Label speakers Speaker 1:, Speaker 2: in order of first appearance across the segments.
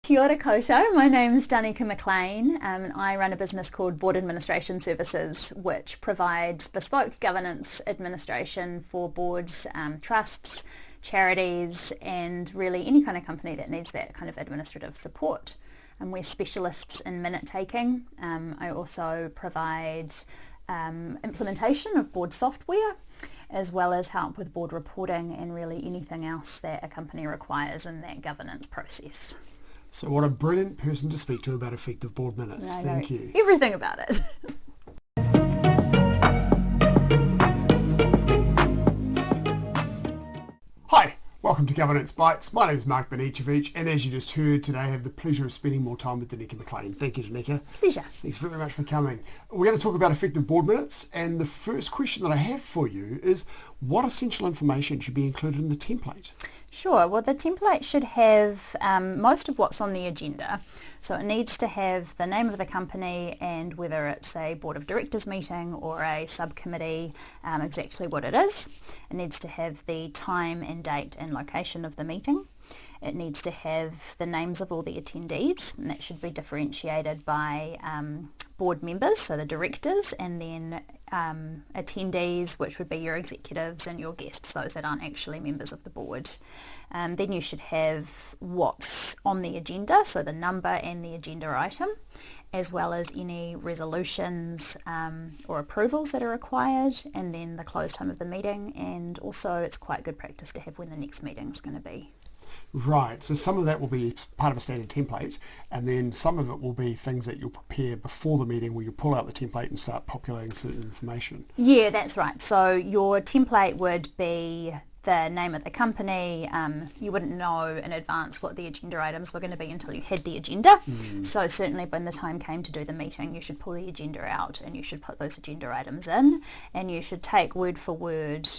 Speaker 1: Kia ora koutou, my name is Dauniika Maclean and I run a business called Board Administration Services which provides bespoke governance administration for boards, trusts, charities and really any kind of company that needs that kind of administrative support. And we're specialists in minute taking. I also provide implementation of board software as well as help with board reporting and really anything else that a company requires in that governance process.
Speaker 2: So what a brilliant person to speak to about effective board minutes. Thank you.
Speaker 1: Everything about it.
Speaker 2: Hi, welcome to Governance Bites. My name is Banicevich, and as you just heard today, I have the pleasure of spending more time with Dauniika Maclean. Thank you, Dauniika.
Speaker 1: Pleasure.
Speaker 2: Thanks very much for coming. We're going to talk about effective board minutes, and the first question that I have for you is, what essential information should be included in the template?
Speaker 1: Sure. Well, the template should have most of what's on the agenda. So it needs to have the name of the company and whether it's a board of directors meeting or a subcommittee, exactly what it is. It needs to have the time and date and location of the meeting. It needs to have the names of all the attendees, and that should be differentiated by board members, so the directors, and then attendees, which would be your executives and your guests, those that aren't actually members of the board. Then you should have what's on the agenda, so the number and the agenda item, as well as any resolutions or approvals that are required, and then the close time of the meeting, and also it's quite good practice to have when the next meeting is going to be.
Speaker 2: Right, so some of that will be part of a standard template, and then some of it will be things that you'll prepare before the meeting where you'll pull out the template and start populating certain information.
Speaker 1: Yeah, that's right. So your template would be the name of the company. You wouldn't know in advance what the agenda items were going to be until you had the agenda. So certainly when the time came to do the meeting, you should pull the agenda out and you should put those agenda items in, and you should take word for word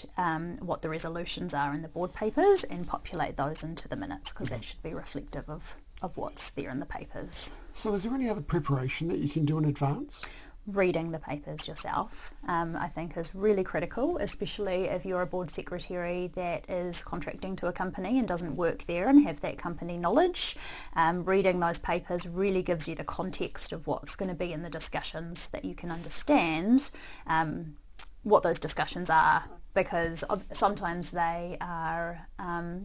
Speaker 1: what the resolutions are in the board papers and populate those into the minutes, because that should be reflective of what's there in the papers.
Speaker 2: So is there any other preparation that you can do in advance?
Speaker 1: Reading the papers yourself, I think, is really critical, especially if you're a board secretary that is contracting to a company and doesn't work there and have that company knowledge. Reading those papers really gives you the context of what's going to be in the discussions, that you can understand what those discussions are, because sometimes they are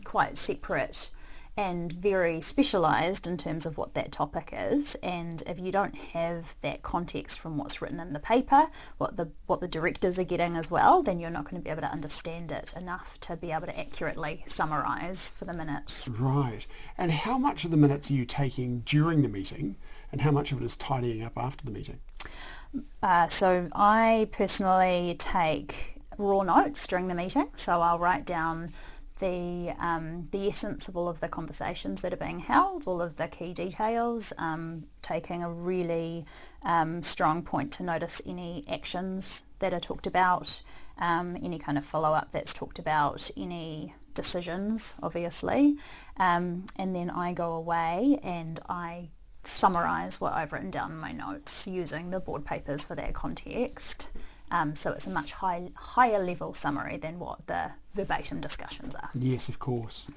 Speaker 1: quite separate and very specialised in terms of what that topic is, and if you don't have that context from what's written in the paper, what the directors are getting as well, then you're not going to be able to understand it enough to be able to accurately summarise for the minutes.
Speaker 2: Right. And how much of the minutes are you taking during the meeting, and how much of it is tidying up after the meeting?
Speaker 1: So I personally take raw notes during the meeting, so I'll write down the essence of all of the conversations that are being held, all of the key details, taking a really strong point to notice any actions that are talked about, any kind of follow-up that's talked about, any decisions, obviously, and then I go away and I summarise what I've written down in my notes using the board papers for that context. So it's a much higher level summary than what the verbatim discussions are.
Speaker 2: Yes, of course.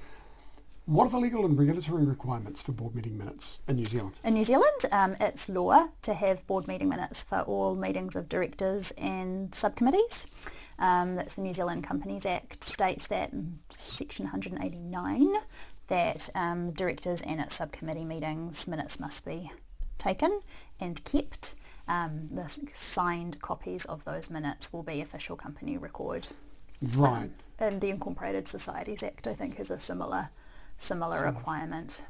Speaker 2: What are the legal and regulatory requirements for board meeting minutes in New Zealand?
Speaker 1: In New Zealand, it's law to have board meeting minutes for all meetings of directors and subcommittees. That's the New Zealand Companies Act, states that in section 189 that directors and its subcommittee meetings minutes must be taken and kept. The signed copies of those minutes will be official company record.
Speaker 2: Right.
Speaker 1: And the Incorporated Societies Act, I think, has a similar requirement.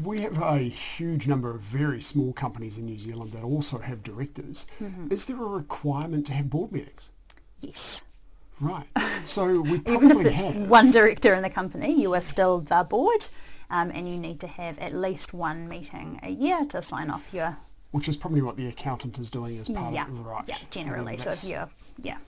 Speaker 2: We have a huge number of very small companies in New Zealand that also have directors. Is there a requirement to have board meetings?
Speaker 1: Yes.
Speaker 2: Right. So we probably
Speaker 1: even if it's one director in the company, you are still the board, and you need to have at least one meeting a year to sign off your...
Speaker 2: Which is probably what the accountant is doing as part of it, right?
Speaker 1: Yeah, generally. So if you're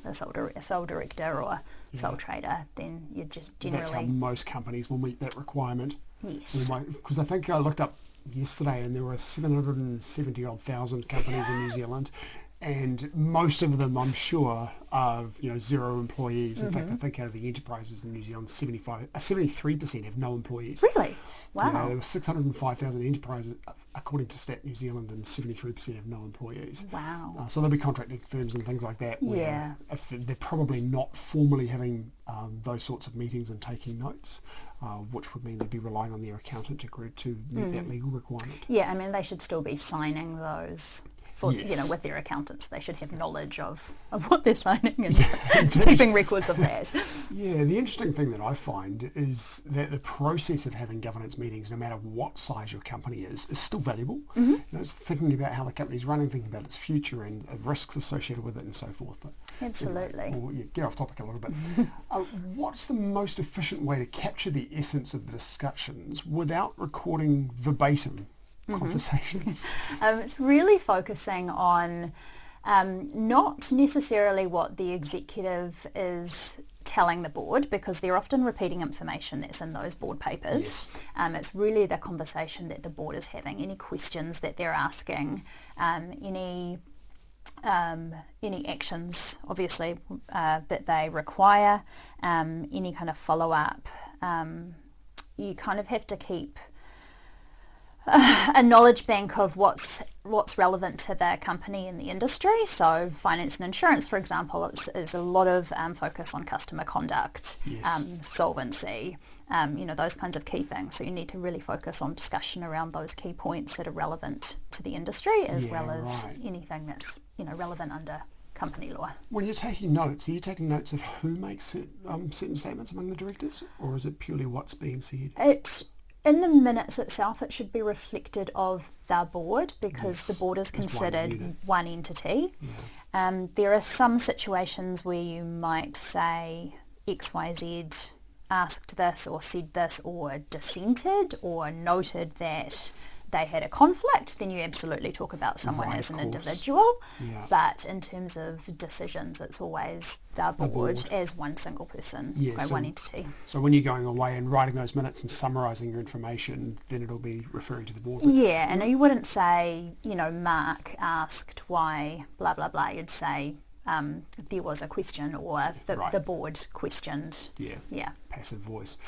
Speaker 1: a sole director or sole trader, then you just generally...
Speaker 2: That's how most companies will meet that requirement.
Speaker 1: Yes.
Speaker 2: Because I think I looked up yesterday and there were 770 odd thousand companies in New Zealand, And most of them, I'm sure, are 0 employees. In fact, I think out of the enterprises in New Zealand, 73% have no employees.
Speaker 1: Really? Wow.
Speaker 2: Yeah, there were 605,000 enterprises, according to Stat New Zealand, and 73% have no employees.
Speaker 1: Wow.
Speaker 2: So there'll be contracting firms and things like that where if they're probably not formally having those sorts of meetings and taking notes, which would mean they'd be relying on their accountant to meet that legal requirement.
Speaker 1: Yeah, I mean, they should still be signing those. For,
Speaker 2: Yes.
Speaker 1: with their accountants, they should have knowledge of what they're signing and keeping records of that.
Speaker 2: Yeah, the interesting thing that I find is that the process of having governance meetings, no matter what size your company is still valuable. It's thinking about how the company's running, thinking about its future and risks associated with it and so forth. But
Speaker 1: Absolutely.
Speaker 2: anyway, we'll get off topic a little bit. What's the most efficient way to capture the essence of the discussions without recording verbatim conversations?
Speaker 1: It's really focusing on not necessarily what the executive is telling the board, because they're often repeating information that's in those board papers. It's really the conversation that the board is having, any questions that they're asking, any actions, obviously, that they require, any kind of follow-up. You kind of have to keep a knowledge bank of what's relevant to the company and the industry. So finance and insurance, for example, is a lot of focus on customer conduct, solvency, those kinds of key things. So you need to really focus on discussion around those key points that are relevant to the industry, as well as anything that's relevant under company law.
Speaker 2: When you're taking notes, are you taking notes of who makes certain statements among the directors, or is it purely what's being said?
Speaker 1: In the minutes itself, it should be reflected of the board, because the board is considered one entity. There are some situations where you might say XYZ asked this or said this or dissented or noted that they had a conflict, then you absolutely talk about someone as an individual. But in terms of decisions, it's always the board as one single person, one entity.
Speaker 2: So when you're going away and writing those minutes and summarising your information, then it'll be referring to the board.
Speaker 1: Yeah, and you wouldn't say, Mark asked why blah, blah, blah. You'd say there was a question, or the board questioned. Yeah.
Speaker 2: Passive voice.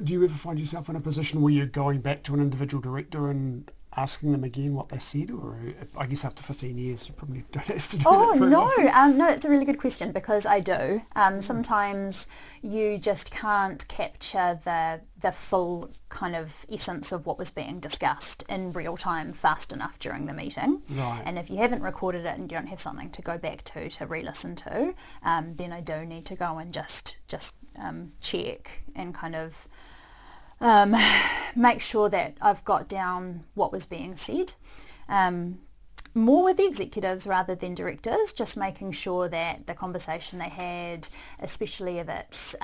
Speaker 2: Do you ever find yourself in a position where you're going back to an individual director and asking them again what they said? Or I guess after 15 years you probably don't have to do that very often.
Speaker 1: No, it's a really good question, because I do. Sometimes you just can't capture the full kind of essence of what was being discussed in real time fast enough during the meeting. And if you haven't recorded it and you don't have something to go back to re-listen to, then I do need to go and just check and kind of make sure that I've got down what was being said. More with the executives rather than directors, just making sure that the conversation they had, especially if it's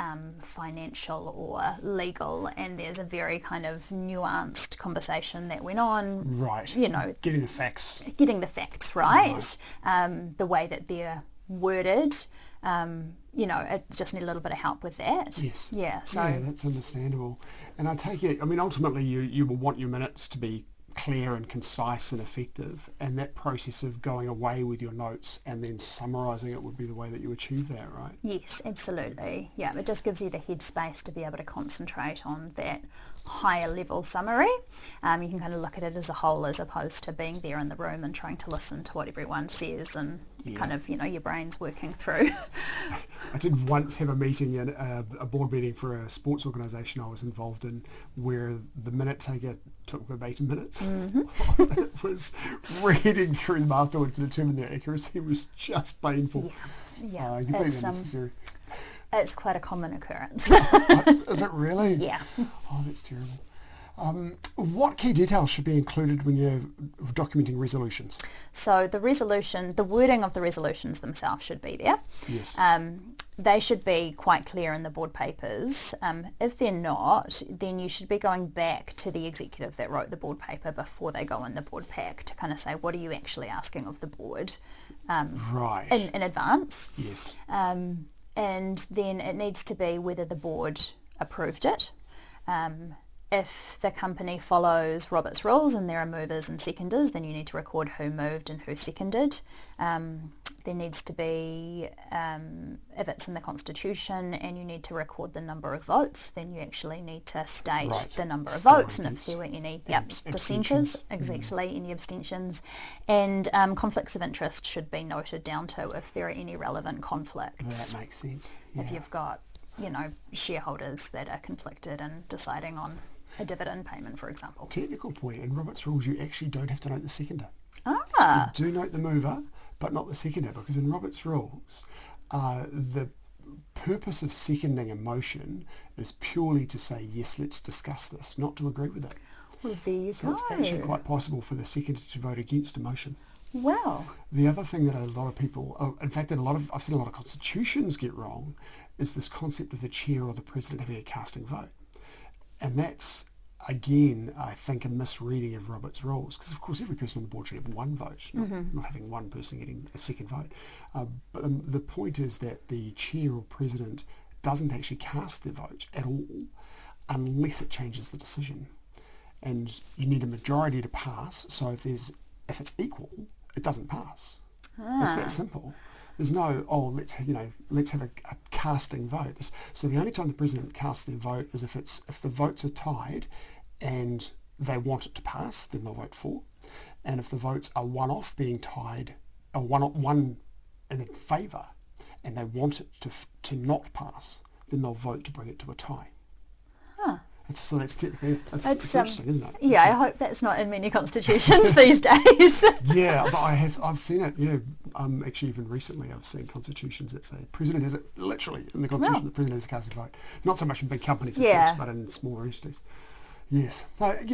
Speaker 1: financial or legal, and there's a very kind of nuanced conversation that went on.
Speaker 2: Getting the facts.
Speaker 1: Getting the facts right. The way that they're worded. It just need a little bit of help with that. Yeah,
Speaker 2: that's understandable. And I take it, ultimately you will want your minutes to be clear and concise and effective, and that process of going away with your notes and then summarising it would be the way that you achieve that, right?
Speaker 1: Yes, absolutely. Yeah, it just gives you the headspace to be able to concentrate on that higher level summary. You can kind of look at it as a whole, as opposed to being there in the room and trying to listen to what everyone says and kind of, your brain's working through.
Speaker 2: I did once have a meeting, a board meeting for a sports organisation I was involved in, where the minute taker took verbatim minutes. It was reading through them afterwards to determine their accuracy was just painful. Completely unnecessary.
Speaker 1: It's quite a common occurrence.
Speaker 2: Is it really?
Speaker 1: Yeah.
Speaker 2: Oh, that's terrible. What key details should be included when you're documenting resolutions?
Speaker 1: So the wording of the resolutions themselves should be there.
Speaker 2: Yes.
Speaker 1: They should be quite clear in the board papers. If they're not, then you should be going back to the executive that wrote the board paper before they go in the board pack to kind of say, what are you actually asking of the board in advance?
Speaker 2: Yes.
Speaker 1: And then it needs to be whether the board approved it. if the company follows Robert's rules and there are movers and seconders, then you need to record who moved and who seconded. There needs to be, if it's in the Constitution and you need to record the number of votes, then you actually need to state the number of votes, and if there were any dissenters, any abstentions. And conflicts of interest should be noted down to if there are any relevant conflicts.
Speaker 2: That makes sense. Yeah.
Speaker 1: If you've got, shareholders that are conflicted in deciding on a dividend payment, for example.
Speaker 2: Technical point, in Robert's rules you actually don't have to note the seconder. You do note the mover, but not the seconder, because in Robert's rules, the purpose of seconding a motion is purely to say, yes, let's discuss this, not to agree with it.
Speaker 1: Well, there you
Speaker 2: so
Speaker 1: go.
Speaker 2: It's actually quite possible for the seconder to vote against a motion.
Speaker 1: Wow.
Speaker 2: The other thing that a lot of people, in fact, I've seen a lot of constitutions get wrong, is this concept of the chair or the president having a casting vote. And that's, again, I think, a misreading of Robert's rules, because of course every person on the board should have one vote, not having one person getting a second vote. But the point is that the chair or president doesn't actually cast the vote at all unless it changes the decision. And you need a majority to pass, so if it's equal, it doesn't pass. It's that simple. There's no, let's have a casting vote. So the only time the president casts their vote is if the votes are tied and they want it to pass, then they'll vote for. And if the votes are one-off being tied, or one in favour, and they want it to not pass, then they'll vote to bring it to a tie. So that's technically, it's interesting, isn't it?
Speaker 1: Yeah, I hope that's not in many constitutions these days.
Speaker 2: Yeah, but I've seen it. Yeah, actually, even recently, I've seen constitutions that say the president has it literally in the constitution. The president has a casting vote. Not so much in big companies, of course, but in smaller entities. Yes, a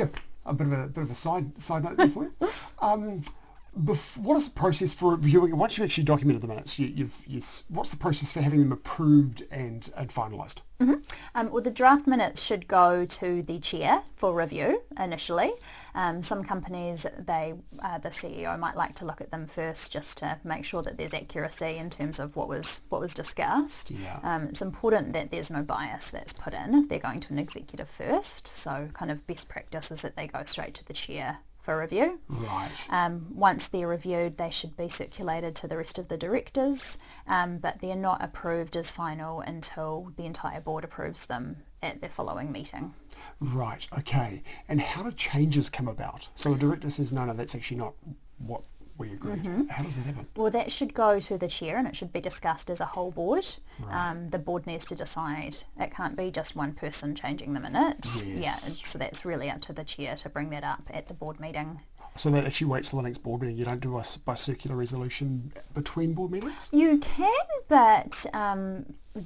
Speaker 2: bit of a side note there for you. What is the process for reviewing? Once you've actually documented the minutes, what's the process for having them approved and finalised?
Speaker 1: Well, the draft minutes should go to the chair for review initially. Some companies, the CEO might like to look at them first just to make sure that there's accuracy in terms of what was discussed.
Speaker 2: Yeah.
Speaker 1: It's important that there's no bias that's put in if they're going to an executive first. So kind of best practice is that they go straight to the chair for review.
Speaker 2: Right.
Speaker 1: Once they're reviewed, they should be circulated to the rest of the directors, but they're not approved as final until the entire board approves them at their following meeting.
Speaker 2: Right, okay. And how do changes come about? So the director says, no, that's actually not what we agreed. How does that happen?
Speaker 1: Well, that should go to the chair and it should be discussed as a whole board.
Speaker 2: Right.
Speaker 1: The board needs to decide. It can't be just one person changing the minutes.
Speaker 2: Yes.
Speaker 1: Yeah, so that's really up to the chair to bring that up at the board meeting.
Speaker 2: So that actually waits till the next board meeting. You don't do by circular resolution between board meetings?
Speaker 1: You can, but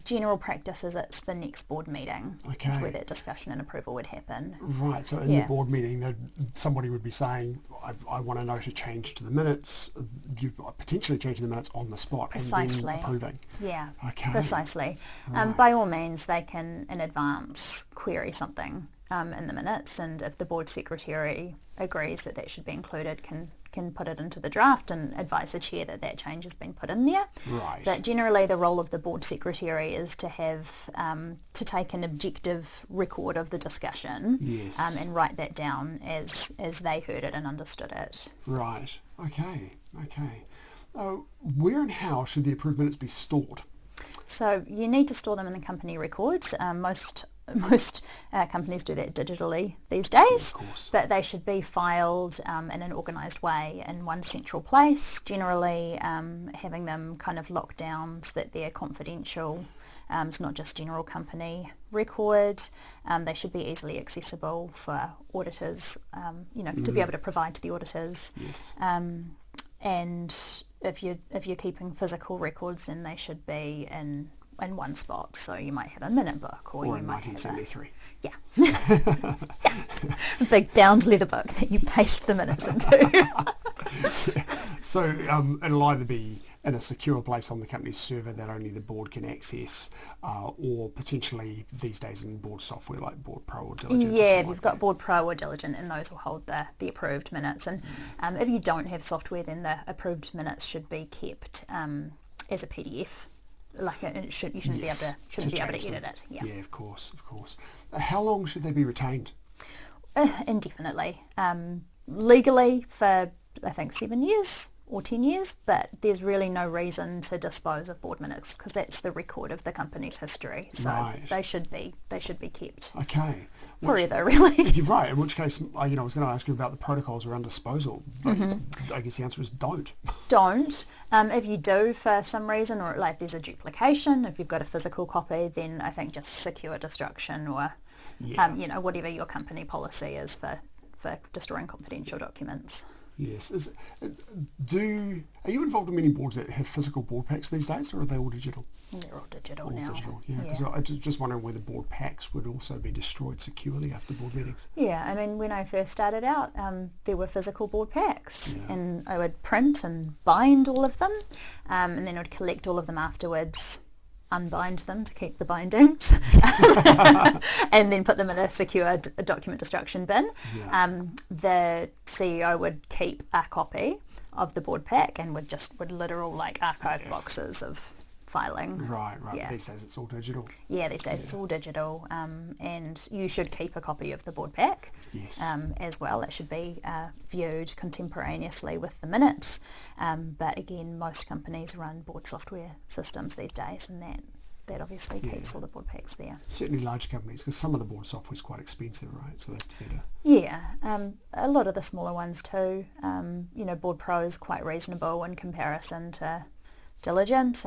Speaker 1: general practice is it's the next board meeting.
Speaker 2: Okay.
Speaker 1: That's where that discussion and approval would happen.
Speaker 2: Right, so in the board meeting, somebody would be saying, I want to note a change to the minutes, you potentially changing the minutes on the spot and then approving.
Speaker 1: Yeah,
Speaker 2: okay.
Speaker 1: Precisely.
Speaker 2: Right.
Speaker 1: By all means, they can, in advance, query something in the minutes, and if the board secretary agrees that should be included, can put it into the draft and advise the chair that change has been put in there.
Speaker 2: Right.
Speaker 1: But generally the role of the board secretary is to have to take an objective record of the discussion.
Speaker 2: Yes.
Speaker 1: And write that down as they heard it and understood it.
Speaker 2: Right. Okay. Where and how should the approved minutes be stored?
Speaker 1: So you need to store them in the company records. Most companies do that digitally these days,
Speaker 2: of course.
Speaker 1: But they should be filed in an organised way in one central place, generally having them kind of locked down so that they're confidential. It's not just general company record. They should be easily accessible for auditors, to be able to provide to the auditors.
Speaker 2: Yes.
Speaker 1: And if you're keeping physical records, then they should be in one spot. So you might have a minute book, or you
Speaker 2: in
Speaker 1: might
Speaker 2: 1973.
Speaker 1: A big bound leather book that you paste the minutes into.
Speaker 2: So it'll either be in a secure place on the company's server that only the board can access, or potentially these days in board software like Board Pro or Diligent.
Speaker 1: Yeah, if you've got Board Pro or Diligent, and those will hold the approved minutes. And if you don't have software, then the approved minutes should be kept as a PDF. You shouldn't be able to edit it.
Speaker 2: Yeah, of course. How long should they be retained?
Speaker 1: Indefinitely. Legally for, I think, 7 years or 10 years, but there's really no reason to dispose of board minutes because that's the record of the company's history. So they should be kept.
Speaker 2: Okay.
Speaker 1: Forever, really.
Speaker 2: You're right. In which case, I was going to ask you about the protocols around disposal, but I guess the answer is don't.
Speaker 1: Don't. If you do for some reason, or like if there's a duplication, if you've got a physical copy, then I think just secure destruction or, whatever your company policy is for destroying confidential documents.
Speaker 2: Yes. Are you involved in many boards that have physical board packs these days, or are they all digital?
Speaker 1: They're all digital now.
Speaker 2: Digital, yeah. Because I was just wondering whether board packs would also be destroyed securely after board meetings.
Speaker 1: Yeah, I mean, when I first started out, there were physical board packs, and I would print and bind all of them, and then I would collect all of them afterwards, unbind them to keep the bindings, and then put them in a secure document destruction bin. Yeah. The CEO would keep a copy of the board pack and would literal like archive boxes of filing.
Speaker 2: Right. Yeah. These days it's all digital.
Speaker 1: Yeah, these days it's all digital, and you should keep a copy of the board pack.
Speaker 2: Yes.
Speaker 1: As well. It should be viewed contemporaneously with the minutes. But again, most companies run board software systems these days, and that obviously keeps all the board packs there.
Speaker 2: Certainly large companies, because some of the board software is quite expensive, right? So that's better.
Speaker 1: Yeah, a lot of the smaller ones too. Board Pro is quite reasonable in comparison to Diligent.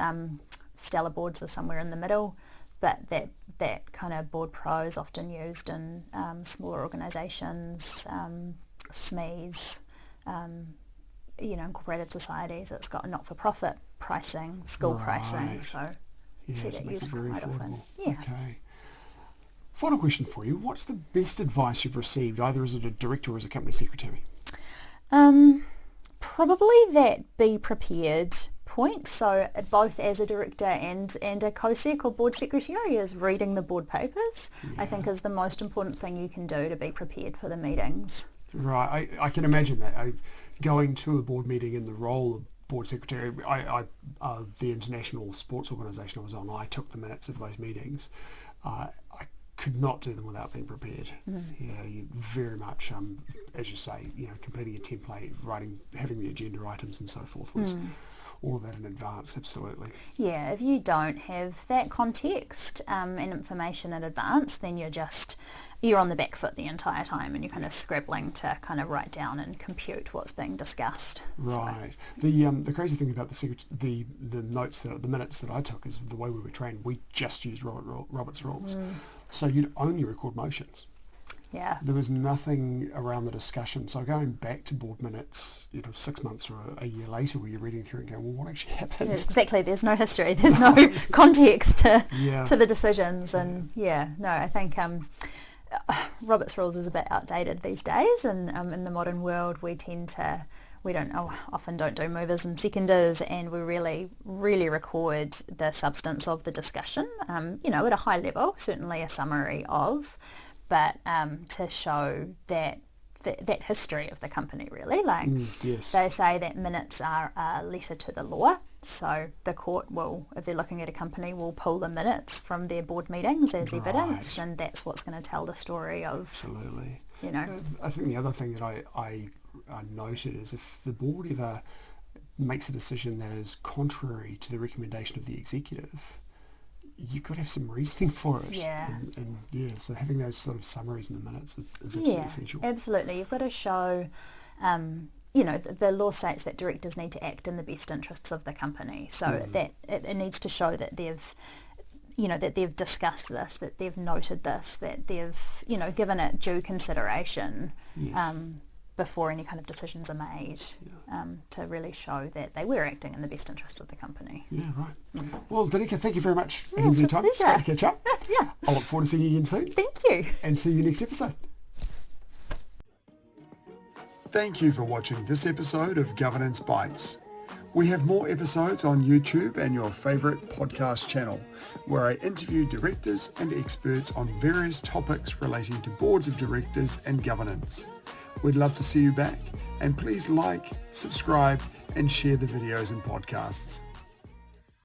Speaker 1: Stellar boards are somewhere in the middle, but that kind of Board Pro is often used in smaller organisations, SMEs, incorporated societies. It's got not-for-profit pricing, school pricing, so you see that used quite often. Yeah.
Speaker 2: Okay. Final question for you. What's the best advice you've received, either as a director or as a company secretary?
Speaker 1: Probably that be prepared point. So both as a director and a co-sec or board secretary is reading the board papers, I think is the most important thing you can do to be prepared for the meetings.
Speaker 2: Right. I can imagine that. Going to a board meeting in the role of board secretary, the international sports organisation I was on, I took the minutes of those meetings. I could not do them without being prepared. Yeah, you very much, as you say, completing a template, having the agenda items and so forth was all of that in advance, absolutely.
Speaker 1: Yeah, if you don't have that context and information in advance, then you're on the back foot the entire time, and you're kind of scrabbling to kind of write down and compute what's being discussed.
Speaker 2: Right. So. The crazy thing about the minutes that I took is the way we were trained. We just used Robert's rules, so you'd only record motions.
Speaker 1: Yeah.
Speaker 2: There was nothing around the discussion. So going back to board minutes, 6 months or a year later, where you're reading through and going, well, what actually happened? Yeah,
Speaker 1: exactly. There's no history. There's no context to the decisions. And I think Robert's rules is a bit outdated these days. And in the modern world, we often don't do movers and seconders, and we really, really record the substance of the discussion, at a high level, certainly a summary of, but to show that history of the company, really. They say that minutes are a letter to the law, so the court will, if they're looking at a company, will pull the minutes from their board meetings as evidence, and that's what's going to tell the story of.
Speaker 2: Absolutely. I think the other thing that I noted is if the board ever makes a decision that is contrary to the recommendation of the executive, you've got to have some reasoning for it.
Speaker 1: Yeah.
Speaker 2: So having those sort of summaries in the minutes is absolutely essential.
Speaker 1: Absolutely. You've got to show, the law states that directors need to act in the best interests of the company. So that it needs to show that they've discussed this, that they've noted this, that they've, given it due consideration.
Speaker 2: Yes.
Speaker 1: Before any kind of decisions are made, to really show that they were acting in the best interests of the company.
Speaker 2: Yeah, right. Well, Dauniika, thank you very much for your time. It's great to catch up.
Speaker 1: Yeah.
Speaker 2: I look forward to seeing you again soon.
Speaker 1: Thank you.
Speaker 2: And see you next episode. Thank you for watching this episode of Governance Bites. We have more episodes on YouTube and your favourite podcast channel, where I interview directors and experts on various topics relating to boards of directors and governance. We'd love to see you back, and please like, subscribe, and share the videos and podcasts.